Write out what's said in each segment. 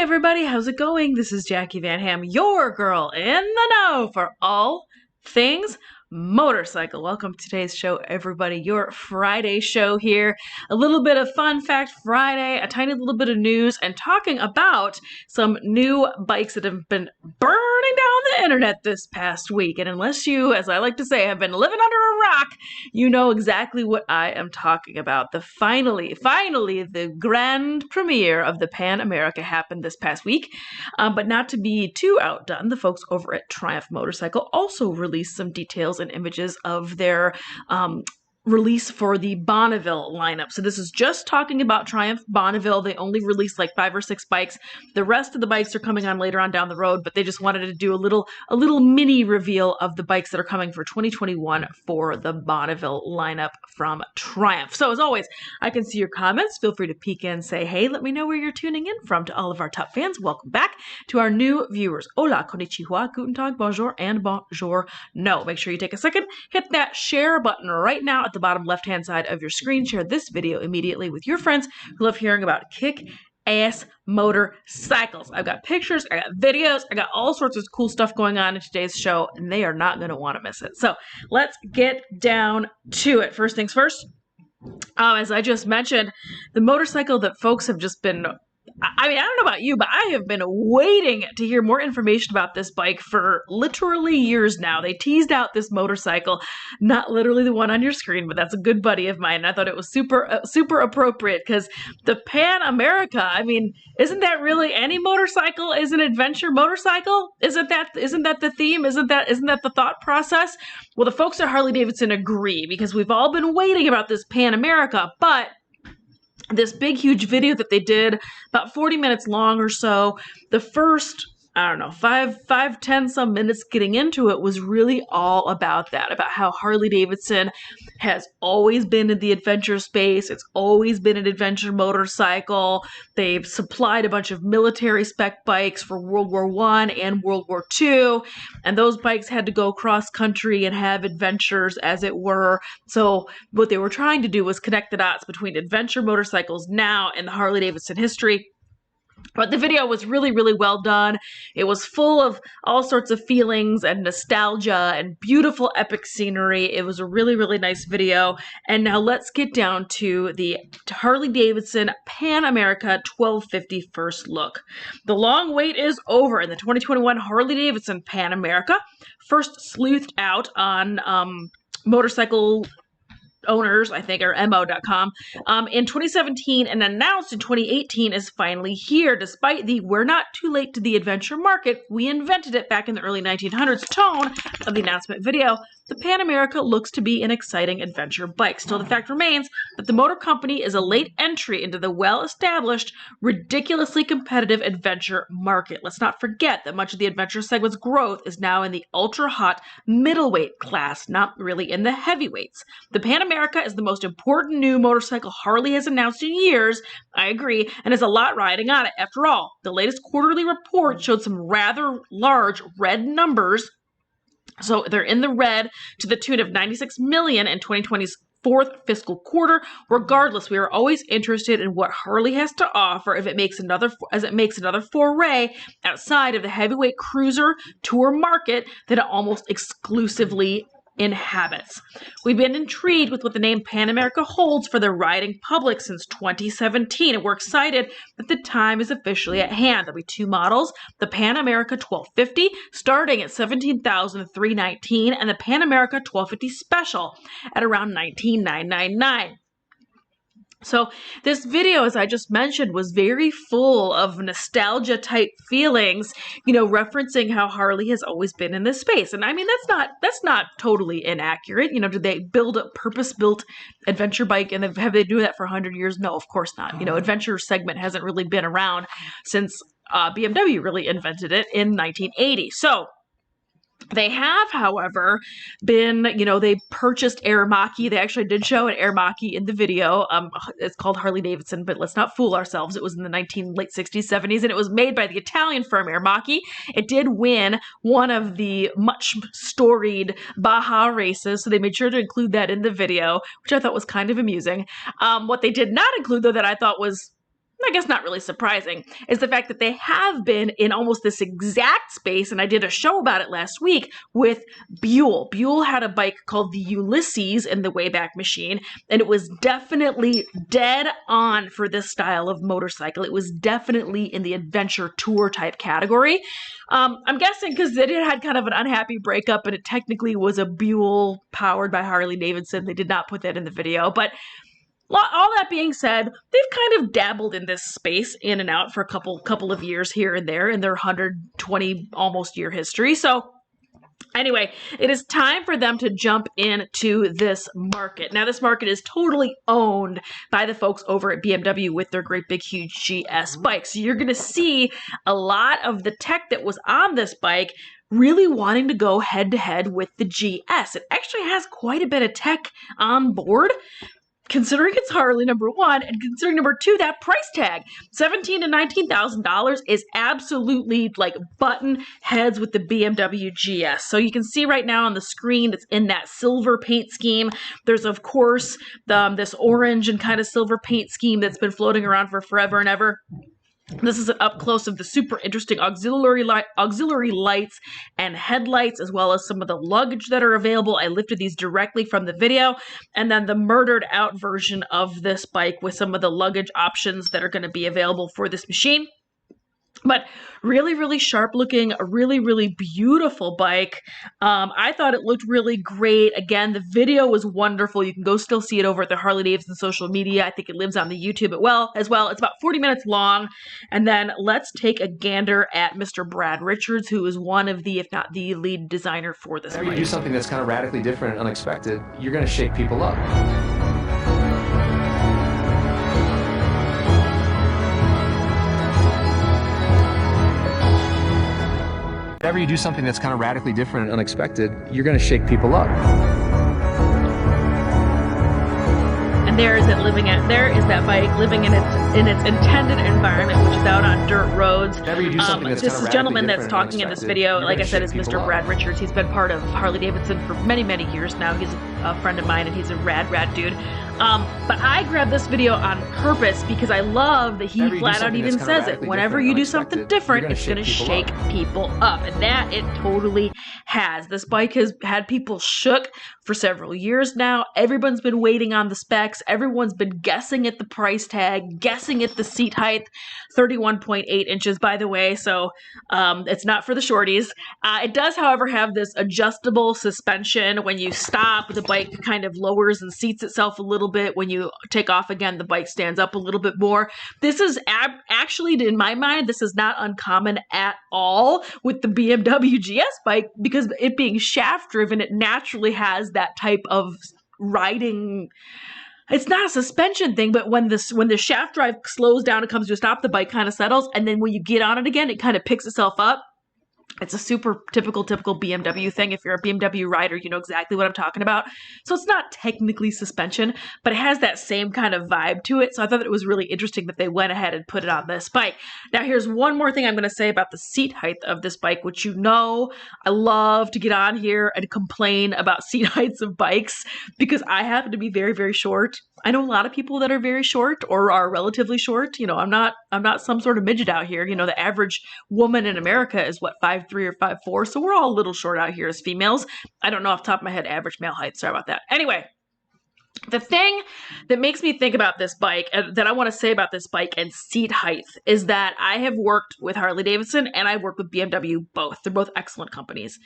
everybody, how's it going? This is Jacqui Van Ham, your girl in the know for all things motorcycle. Welcome to today's show, everybody. Your Friday show here. A little bit of fun fact Friday, a tiny little bit of news, and talking about some new bikes that have been burning down the internet this past week. And unless you, as I like to say, have been living under a rock, you know exactly what I am talking about. Finally, the grand premiere of the Pan America happened this past week. But not to be too outdone, the folks over at Triumph Motorcycle also released some details and images of their release for the Bonneville lineup. So this is just talking about Triumph Bonneville. They only released like 5 or 6 bikes. The rest of the bikes are coming on later on down the road, but they just wanted to do a little mini reveal of the bikes that are coming for 2021 for the Bonneville lineup from Triumph. So as always, I can see your comments. Feel free to peek in and say, hey, let me know where you're tuning in from. To all of our top fans, welcome back. To our new viewers, hola, konnichiwa, guten tag, bonjour, and bonjour. No, make sure you take a second, hit that share button right now at the bottom left-hand side of your screen. Share this video immediately with your friends who love hearing about kick-ass motorcycles. I've got pictures, I got videos, I got all sorts of cool stuff going on in today's show, and they are not going to want to miss it. So let's get down to it. First things first, as I just mentioned, the motorcycle that folks have just been, I don't know about you, but I have been waiting to hear more information about this bike for literally years now. They teased out this motorcycle, not literally the one on your screen, but that's a good buddy of mine. I thought it was super appropriate because the Pan America, isn't that really any motorcycle is an adventure motorcycle? Isn't that the theme? Isn't that the thought process? Well, the folks at Harley-Davidson agree because we've all been waiting about this Pan America, but this big, huge video that they did, about 40 minutes long or so, the first, 10 some minutes getting into it was really all about that, about how Harley-Davidson has always been in the adventure space. It's always been an adventure motorcycle. They've supplied a bunch of military spec bikes for World War I and World War II, and those bikes had to go cross country and have adventures, as it were. So what they were trying to do was connect the dots between adventure motorcycles now and the Harley-Davidson history. But the video was really, really well done. It was full of all sorts of feelings and nostalgia and beautiful epic scenery. It was a really, really nice video. And now let's get down to the Harley-Davidson Pan America 1250 first look. The long wait is over, and the 2021 Harley-Davidson Pan America, first sleuthed out on motorcycle owners, I think, or mo.com, in 2017 and announced in 2018 is finally here. Despite the "we're not too late to the adventure market, we invented it back in the early 1900s" tone of the announcement video, the Pan America looks to be an exciting adventure bike. Still, the fact remains that the motor company is a late entry into the well-established, ridiculously competitive adventure market. Let's not forget that much of the adventure segment's growth is now in the ultra-hot middleweight class, not really in the heavyweights. The Pan America is the most important new motorcycle Harley has announced in years, I agree, and has a lot riding on it. After all, the latest quarterly report showed some rather large red numbers. So they're in the red to the tune of 96 million in 2020's fourth fiscal quarter. Regardless, we are always interested in what Harley has to offer as it makes another foray outside of the heavyweight cruiser tour market that it almost exclusively inhabits. We've been intrigued with what the name Pan America holds for the riding public since 2017, and we're excited that the time is officially at hand. There'll be 2 models, the Pan America 1250 starting at $17,319 and the Pan America 1250 Special at around $19,999. So this video, as I just mentioned, was very full of nostalgia type feelings, referencing how Harley has always been in this space. And that's not totally inaccurate. Did they build a purpose-built adventure bike and have they do that for 100 years? No, of course not. Adventure segment hasn't really been around since BMW really invented it in 1980. So they have, however, been, they purchased Aramaki. They actually did show an Aramaki in the video. It's called Harley-Davidson, but let's not fool ourselves. It was in the late 60s, 70s, and it was made by the Italian firm Aramaki. It did win one of the much storied Baja races, so they made sure to include that in the video, which I thought was kind of amusing. What they did not include, though, that I thought was I guess not really surprising, is the fact that they have been in almost this exact space, and I did a show about it last week with Buell. Buell had a bike called the Ulysses in the Wayback Machine, and it was definitely dead on for this style of motorcycle. It was definitely in the adventure tour type category. I'm guessing because it had kind of an unhappy breakup, and it technically was a Buell powered by Harley-Davidson. They did not put that in the video, but all that being said, they've kind of dabbled in this space in and out for a couple of years here and there in their 120 almost year history. So anyway, it is time for them to jump into this market. Now, this market is totally owned by the folks over at BMW with their great big huge GS bike. So you're going to see a lot of the tech that was on this bike really wanting to go head to head with the GS. It actually has quite a bit of tech on board, considering it's Harley, number one, and considering number two, that price tag, $17,000 to $19,000 is absolutely like button heads with the BMW GS. So you can see right now on the screen, it's in that silver paint scheme. There's of course this orange and kind of silver paint scheme that's been floating around for forever and ever. This is an up close of the super interesting auxiliary lights and headlights, as well as some of the luggage that are available. I lifted these directly from the video. And then the murdered out version of this bike with some of the luggage options that are going to be available for this machine. But really, really sharp looking, a really, really beautiful bike. I thought it looked really great. Again, the video was wonderful. You can go still see it over at the Harley-Davidson social media. I think it lives on the YouTube as well. It's about 40 minutes long. And then let's take a gander at Mr. Brad Richards, who is one of the, if not the lead designer for this bike. Whenever you do something that's kind of radically different and unexpected, you're going to shake people up. Whenever you do something that's kind of radically different and unexpected, you're going to shake people up. And there is that bike living in its intended environment, which is out on dirt roads. This gentleman that's talking in this video, like I said, is Mr. Brad Richards. He's been part of Harley-Davidson for many, many years now. He's a friend of mine, and he's a rad dude. But I grabbed this video on purpose because I love that he flat out even says it. Whenever you do something different, it's going to shake people up. And that it totally has. This bike has had people shook for several years now. Everyone's been waiting on the specs. Everyone's been guessing at the price tag, guessing at the seat height, 31.8 inches, by the way. So it's not for the shorties. It does, however, have this adjustable suspension. When you stop, the bike kind of lowers and seats itself a little bit. When you take off again, the bike stands up a little bit more. This is actually, in my mind, this is not uncommon at all with the BMW GS bike, because it being shaft driven, it naturally has that type of riding. It's not a suspension thing, but when the shaft drive slows down and comes to a stop, the bike kind of settles, and then when you get on it again, it kind of picks itself up. It's a super typical BMW thing. If you're a BMW rider, you know exactly what I'm talking about. So it's not technically suspension, but it has that same kind of vibe to it. So I thought that it was really interesting that they went ahead and put it on this bike. Now, here's one more thing I'm going to say about the seat height of this bike, which you know I love to get on here and complain about seat heights of bikes because I happen to be very, very short. I know a lot of people that are very short or are relatively short. You know, I'm not some sort of midget out here. You know, the average woman in America is what, 5'3" or 5'4", so we're all a little short out here as females. I don't know off the top of my head average male height. Sorry about that. Anyway, the thing that makes me think about this bike, and that I want to say about this bike and seat height, is that I have worked with Harley-Davidson and I've worked with BMW both. They're both excellent companies.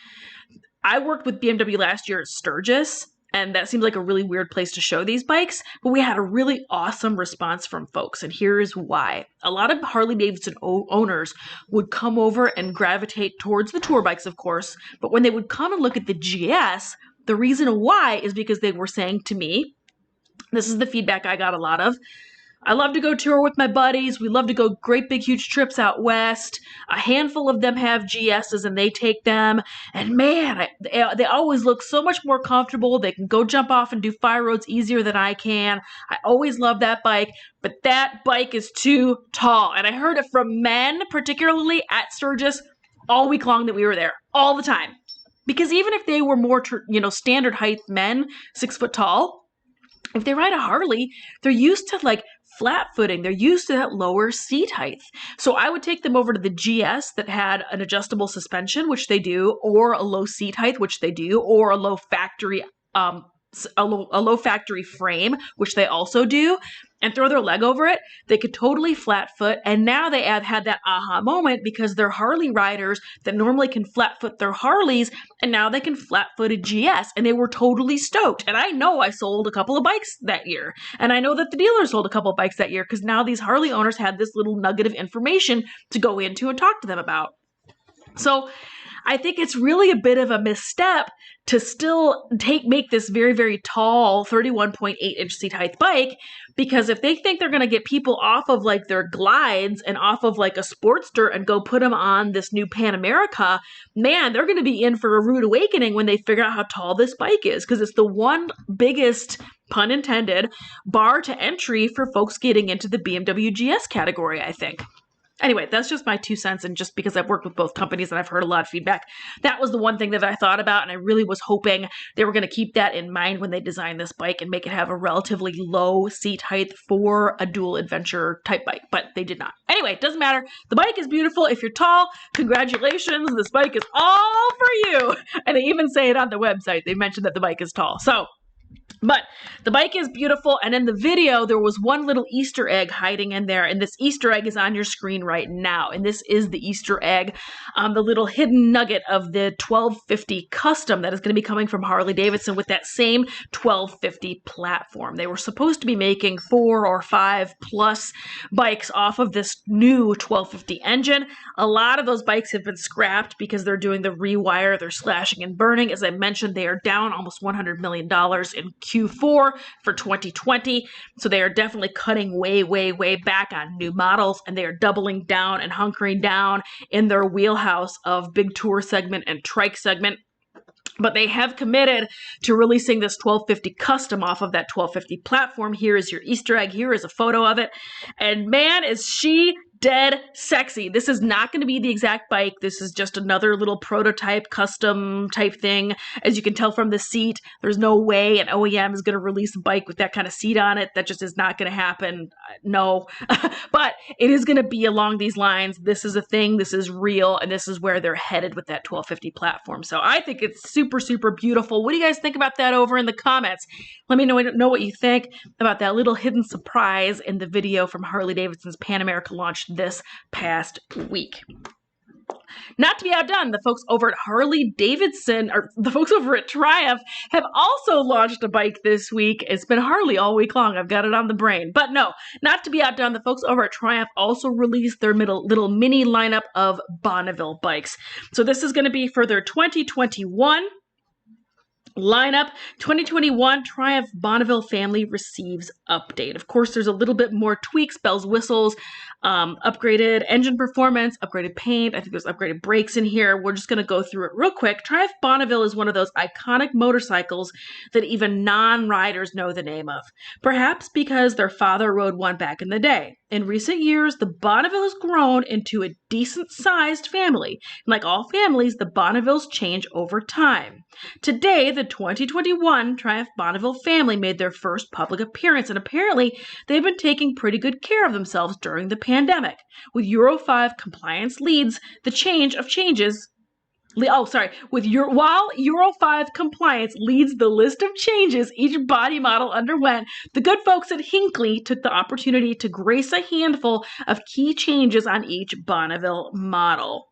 I worked with BMW last year at Sturgis, and that seems like a really weird place to show these bikes, but we had a really awesome response from folks, and here's why. A lot of Harley-Davidson owners would come over and gravitate towards the tour bikes, of course, but when they would come and look at the GS, the reason why is because they were saying to me, this is the feedback I got a lot of, I love to go tour with my buddies. We love to go great big huge trips out west. A handful of them have GSs and they take them. And man, they always look so much more comfortable. They can go jump off and do fire roads easier than I can. I always love that bike, but that bike is too tall. And I heard it from men, particularly at Sturgis, all week long that we were there, all the time. Because even if they were more, standard height men, 6 foot tall, if they ride a Harley, they're used to like flat footing. They're used to that lower seat height. So I would take them over to the GS that had an adjustable suspension, which they do, or a low seat height, which they do, or a low factory a low factory frame, which they also do, and throw their leg over it. They could totally flat foot, and now they have had that aha moment because they're Harley riders that normally can flat foot their Harleys, and now they can flat foot a GS, and they were totally stoked. And I know I sold a couple of bikes that year, and I know that the dealer sold a couple of bikes that year because now these Harley owners had this little nugget of information to go into and talk to them about. So I think it's really a bit of a misstep to still make this very, very tall 31.8-inch seat height bike, because if they think they're going to get people off of like their glides and off of like a Sportster and go put them on this new Pan America, man, they're going to be in for a rude awakening when they figure out how tall this bike is, because it's the one biggest, pun intended, bar to entry for folks getting into the BMW GS category, I think. Anyway, that's just my 2 cents, and just because I've worked with both companies and I've heard a lot of feedback, that was the one thing that I thought about, and I really was hoping they were going to keep that in mind when they designed this bike and make it have a relatively low seat height for a dual adventure type bike, but they did not. Anyway, it doesn't matter. The bike is beautiful. If you're tall, congratulations. This bike is all for you. And they even say it on the website. They mentioned that the bike is tall. But the bike is beautiful, and in the video, there was one little Easter egg hiding in there, and this Easter egg is on your screen right now, and this is the Easter egg, the little hidden nugget of the 1250 Custom that is going to be coming from Harley-Davidson with that same 1250 platform. They were supposed to be making 4 or 5 plus bikes off of this new 1250 engine. A lot of those bikes have been scrapped because they're doing the rewire, they're slashing and burning. As I mentioned, they are down almost $100 million in Q4 for 2020. So they are definitely cutting way, way, way back on new models, and they are doubling down and hunkering down in their wheelhouse of big tour segment and trike segment. But they have committed to releasing this 1250 Custom off of that 1250 platform. Here is your Easter egg. Here is a photo of it. And man, is she dead sexy. This is not going to be the exact bike. This is just another little prototype, custom type thing. As you can tell from the seat, there's no way an OEM is going to release a bike with that kind of seat on it. That just is not going to happen. No. But it is going to be along these lines. This is a thing. This is real. And this is where they're headed with that 1250 platform. So I think it's super, super beautiful. What do you guys think about that over in the comments? Let me know what you think about that little hidden surprise in the video from Harley-Davidson's Pan America launch this past week. Not to be outdone, the folks over at Harley-Davidson, or the folks over at Triumph, have also launched a bike this week. It's been Harley all week long. I've got it on the brain. But no, not to be outdone, the folks over at Triumph also released their little mini lineup of Bonneville bikes. So this is going to be for their 2021 lineup. 2021 Triumph Bonneville family receives update. Of course, there's a little bit more tweaks, bells, whistles, upgraded engine performance, upgraded paint. I think there's upgraded brakes in here. We're just going to go through it real quick. Triumph Bonneville is one of those iconic motorcycles that even non-riders know the name of. Perhaps because their father rode one back in the day. In recent years, the Bonneville has grown into a decent-sized family. And like all families, the Bonnevilles change over time. Today, the 2021 Triumph Bonneville family made their first public appearance, and apparently they've been taking pretty good care of themselves during the pandemic. With Euro 5 compliance leads the change of changes. While Euro 5 compliance leads the list of changes each body model underwent, the good folks at Hinckley took the opportunity to grace a handful of key changes on each Bonneville model.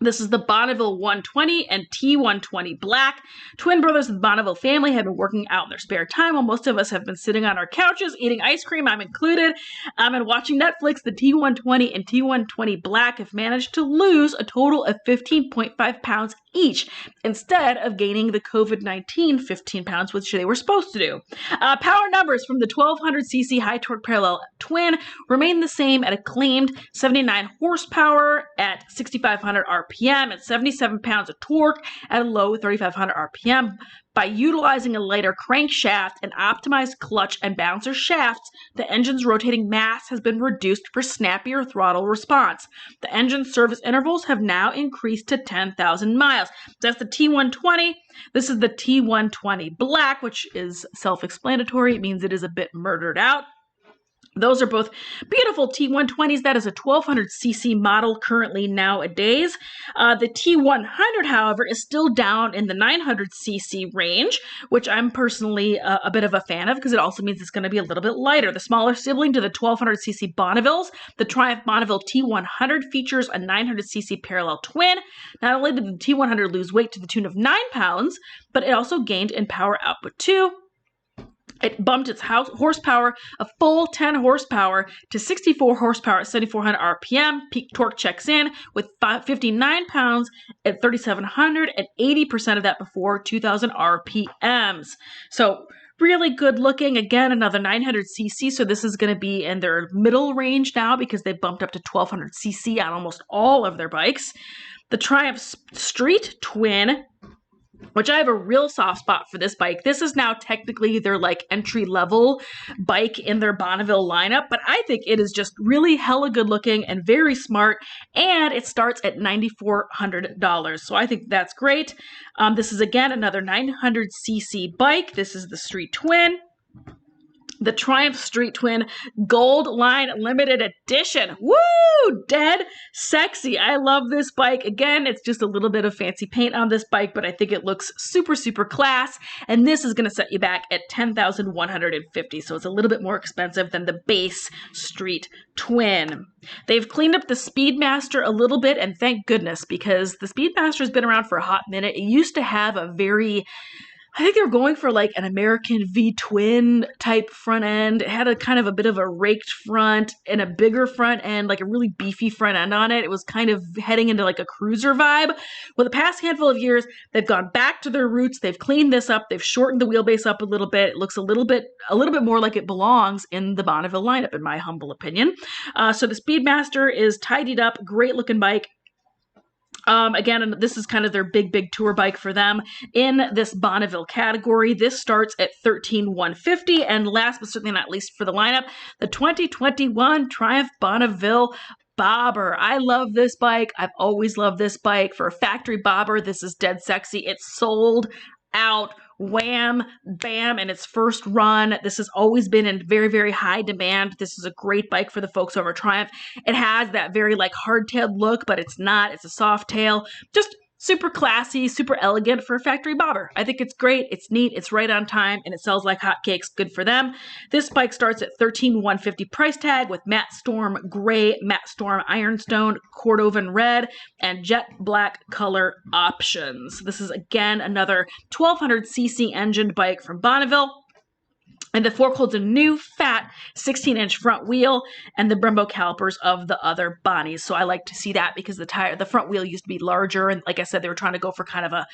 This is the Bonneville 120 and T120 Black. Twin brothers of the Bonneville family have been working out in their spare time while most of us have been sitting on our couches eating ice cream, I'm included, and watching Netflix. The T120 and T120 Black have managed to lose a total of 15.5 pounds each, instead of gaining the COVID-19 15 pounds, which they were supposed to do. Power numbers from the 1200cc high torque parallel twin remain the same at a claimed 79 horsepower at 6,500 RPM and 77 pounds of torque at a low 3,500 RPM. By utilizing a lighter crankshaft and optimized clutch and bouncer shafts, the engine's rotating mass has been reduced for snappier throttle response. The engine's service intervals have now increased to 10,000 miles. That's the T120. This is the T120 Black, which is self-explanatory. It means it is a bit murdered out. Those are both beautiful T120s. That is a 1200cc model currently nowadays. The T100, however, is still down in the 900cc range, which I'm personally a bit of a fan of because it also means it's going to be a little bit lighter. The smaller sibling to the 1200cc Bonnevilles, the Triumph Bonneville T100 features a 900cc parallel twin. Not only did the T100 lose weight to the tune of 9 pounds, but it also gained in power output too. It bumped its horsepower a full 10 horsepower to 64 horsepower at 7,400 RPM. Peak torque checks in with 59 pounds at 3,700 and 80% of that before 2,000 RPMs. So really good looking. Again, another 900cc. So this is going to be in their middle range now because they bumped up to 1,200cc on almost all of their bikes. The Triumph Street Twin, which I have a real soft spot for this bike. This is now technically their like entry-level bike in their Bonneville lineup, but I think it is just really hella good looking and very smart, and it starts at $9,400. So I think that's great. This is, again, another 900cc bike. This is the Street Twin. The Triumph Street Twin Gold Line Limited Edition. Woo! Dead sexy. I love this bike. Again, it's just a little bit of fancy paint on this bike, but I think it looks super, super class. And this is going to set you back at $10,150. So it's a little bit more expensive than the base Street Twin. They've cleaned up the Speedmaster a little bit, and thank goodness, because the Speedmaster has been around for a hot minute. It used to have a very, I think they were going for like an American V-twin type front end. It had a kind of a bit of a raked front and a bigger front end, like a really beefy front end on it. It was kind of heading into like a cruiser vibe. Well, the past handful of years, they've gone back to their roots. They've cleaned this up. They've shortened the wheelbase up a little bit. It looks a little bit more like it belongs in the Bonneville lineup, in my humble opinion. So the Speedmaster is tidied up, great looking bike. Again, this is kind of their big tour bike for them in this Bonneville category. This starts at $13,150. And last but certainly not least for the lineup, the 2021 Triumph Bonneville Bobber. I love this bike. I've always loved this bike. For a factory bobber, this is dead sexy. It's sold out. Wham, bam, in its first run. This has always been in very, very high demand. This is a great bike for the folks over Triumph. It has that very like hard-tailed look, but it's not. It's a soft tail. Just super classy, super elegant for a factory bobber. I think it's great. It's neat. It's right on time, and it sells like hotcakes. Good for them. This bike starts at $13,150 price tag with Matte Storm Gray, Matte Storm Ironstone, Cordovan Red, and Jet Black color options. This is, again, another 1200cc engined bike from Bonneville. And the fork holds a new fat 16-inch front wheel and the Brembo calipers of the other Bonnies. So I like to see that because the front wheel used to be larger, and like I said, they were trying to go for kind of a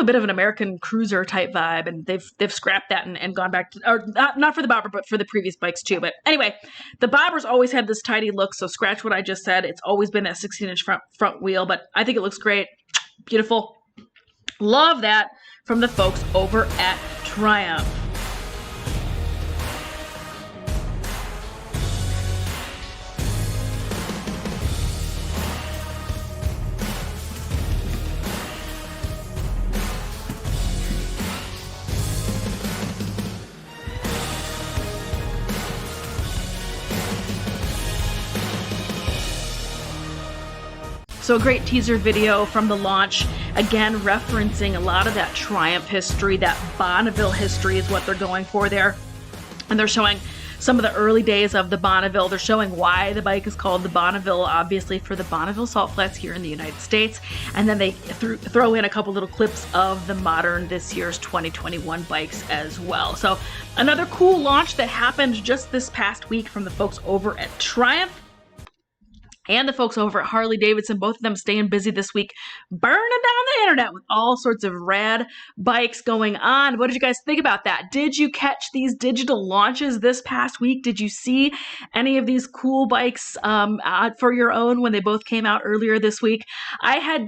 bit of an American cruiser type vibe, and they've scrapped that and gone back to, or not for the Bobber, but for the previous bikes too. But anyway, the Bobbers always had this tidy look, so scratch what I just said. It's always been that 16-inch front wheel, but I think it looks great. Beautiful. Love that from the folks over at Triumph. So a great teaser video from the launch, again referencing a lot of that Triumph history, that Bonneville history is what they're going for there. And they're showing some of the early days of the Bonneville. They're showing why the bike is called the Bonneville, obviously for the Bonneville Salt Flats here in the United States. And then they throw in a couple little clips of the modern this year's 2021 bikes as well. So another cool launch that happened just this past week from the folks over at Triumph. And the folks over at Harley-Davidson, both of them staying busy this week, burning down the internet with all sorts of rad bikes going on. What did you guys think about that? Did you catch these digital launches this past week? Did you see any of these cool bikes for your own when they both came out earlier this week? I had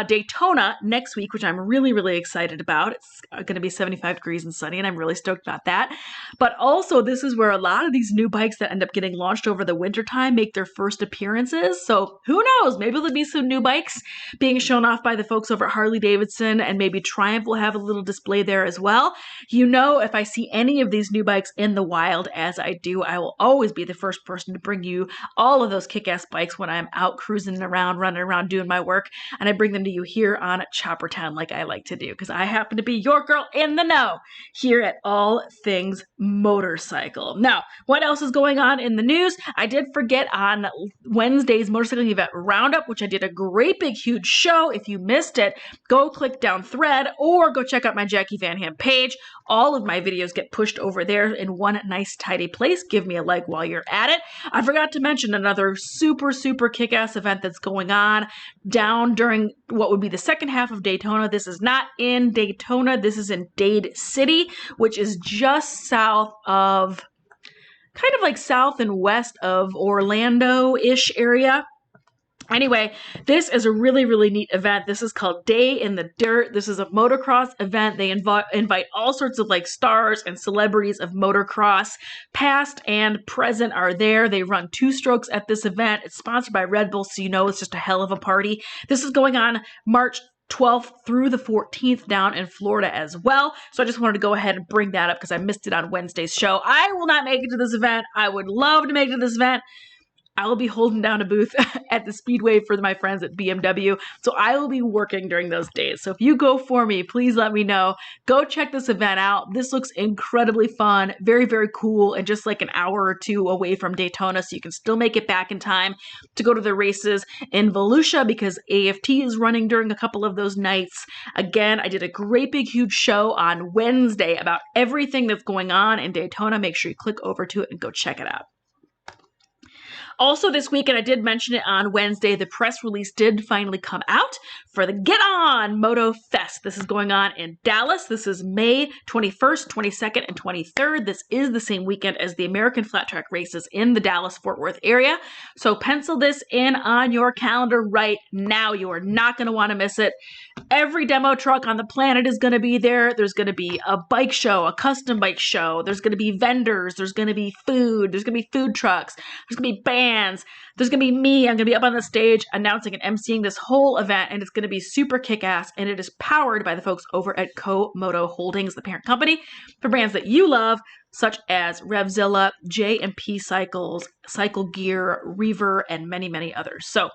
Daytona next week, which I'm really, really excited about. It's going to be 75 degrees and sunny, and I'm really stoked about that. But also, this is where a lot of these new bikes that end up getting launched over the wintertime make their first appearances. releases. So who knows? Maybe there'll be some new bikes being shown off by the folks over at Harley-Davidson, and maybe Triumph will have a little display there as well. You know, if I see any of these new bikes in the wild, as I do, I will always be the first person to bring you all of those kick-ass bikes when I'm out cruising around, running around doing my work, and I bring them to you here on Choppertown like I like to do, because I happen to be your girl in the know here at All Things Motorcycle. Now, what else is going on in the news? I did forget on Wednesday's motorcycle event roundup, which I did a great big huge show. If you missed it, go click down thread or go check out my Jacqui Van Ham page. All of my videos get pushed over there in one nice tidy place. Give me a like while you're at it. I forgot to mention another super kick-ass event that's going on down during what would be the second half of Daytona. This is not in Daytona. This is in Dade City, which is just south of, kind of like south and west of Orlando-ish area. Anyway, this is a really neat event. This is called Day in the Dirt. This is a motocross event. They invite all sorts of like stars and celebrities of motocross. Past and present are there. They run 2 strokes at this event. It's sponsored by Red Bull, so you know it's just a hell of a party. This is going on March 12th through the 14th down in Florida as well. So I just wanted to go ahead and bring that up because I missed it on Wednesday's show. I will not make it to this event. I would love to make it to this event. I will be holding down a booth at the Speedway for my friends at BMW. So I will be working during those days. So if you go for me, please let me know. Go check this event out. This looks incredibly fun, very cool, and just like an hour or 2 away from Daytona. So you can still make it back in time to go to the races in Volusia because AFT is running during a couple of those nights. Again, I did a great big huge show on Wednesday about everything that's going on in Daytona. Make sure you click over to it and go check it out. Also this week, and I did mention it on Wednesday, the press release did finally come out for the Get On Moto Fest. This is going on in Dallas. This is May 21st, 22nd, and 23rd. This is the same weekend as the American Flat Track races in the Dallas-Fort Worth area. So pencil this in on your calendar right now. You are not going to want to miss it. Every demo truck on the planet is going to be there. There's going to be a bike show, a custom bike show. There's going to be vendors. There's going to be food. There's going to be food trucks. There's going to be bands. There's going to be me. I'm going to be up on the stage announcing and emceeing this whole event, and it's going to be super kick-ass, and it is powered by the folks over at Moto Holdings, the parent company, for brands that you love, such as Revzilla, J&P Cycles, Cycle Gear, Reaver, and many others. So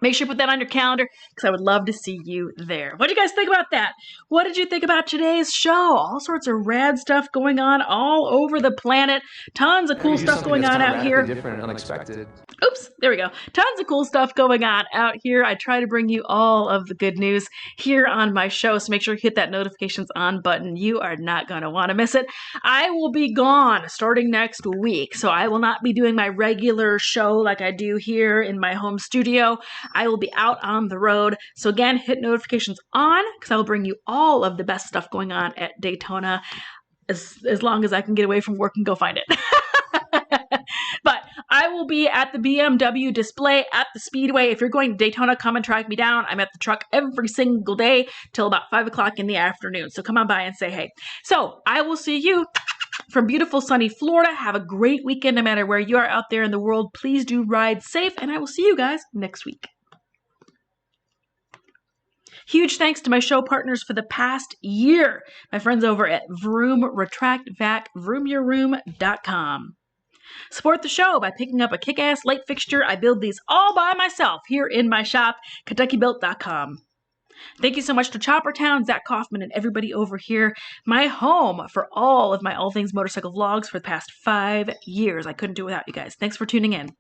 make sure you put that on your calendar because I would love to see you there. What do you guys think about that? What did you think about today's show? All sorts of rad stuff going on all over the planet. Tons of cool stuff going on out here. Different and unexpected. Oops, there we go. Tons of cool stuff going on out here. I try to bring you all of the good news here on my show, so make sure you hit that notifications on button. You are not going to want to miss it. I will be gone starting next week, so I will not be doing my regular show like I do here in my home studio. I will be out on the road. So again, hit notifications on because I will bring you all of the best stuff going on at Daytona as long as I can get away from work and go find it. But I will be at the BMW display at the Speedway. If you're going to Daytona, come and track me down. I'm at the truck every single day till about 5 o'clock in the afternoon. So come on by and say hey. So I will see you from beautiful sunny Florida. Have a great weekend no matter where you are out there in the world. Please do ride safe, and I will see you guys next week. Huge thanks to my show partners for the past year. My friends over at Vroom Retract Vac, vroomyourroom.com. Support the show by picking up a kick-ass light fixture. I build these all by myself here in my shop, KentuckyBuilt.com. Thank you so much to Choppertown, Zach Kaufman, and everybody over here, my home for all of my All Things Motorcycle vlogs for the past 5 years. I couldn't do it without you guys. Thanks for tuning in.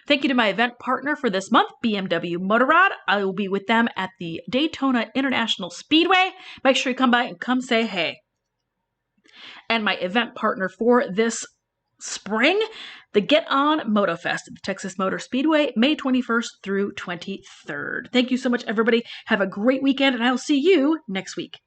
Thank you to my event partner for this month, BMW Motorrad. I will be with them at the Daytona International Speedway. Make sure you come by and come say hey. And my event partner for this spring, the Get On Moto Fest at the Texas Motor Speedway, May 21st through 23rd. Thank you so much, everybody. Have a great weekend, and I will see you next week.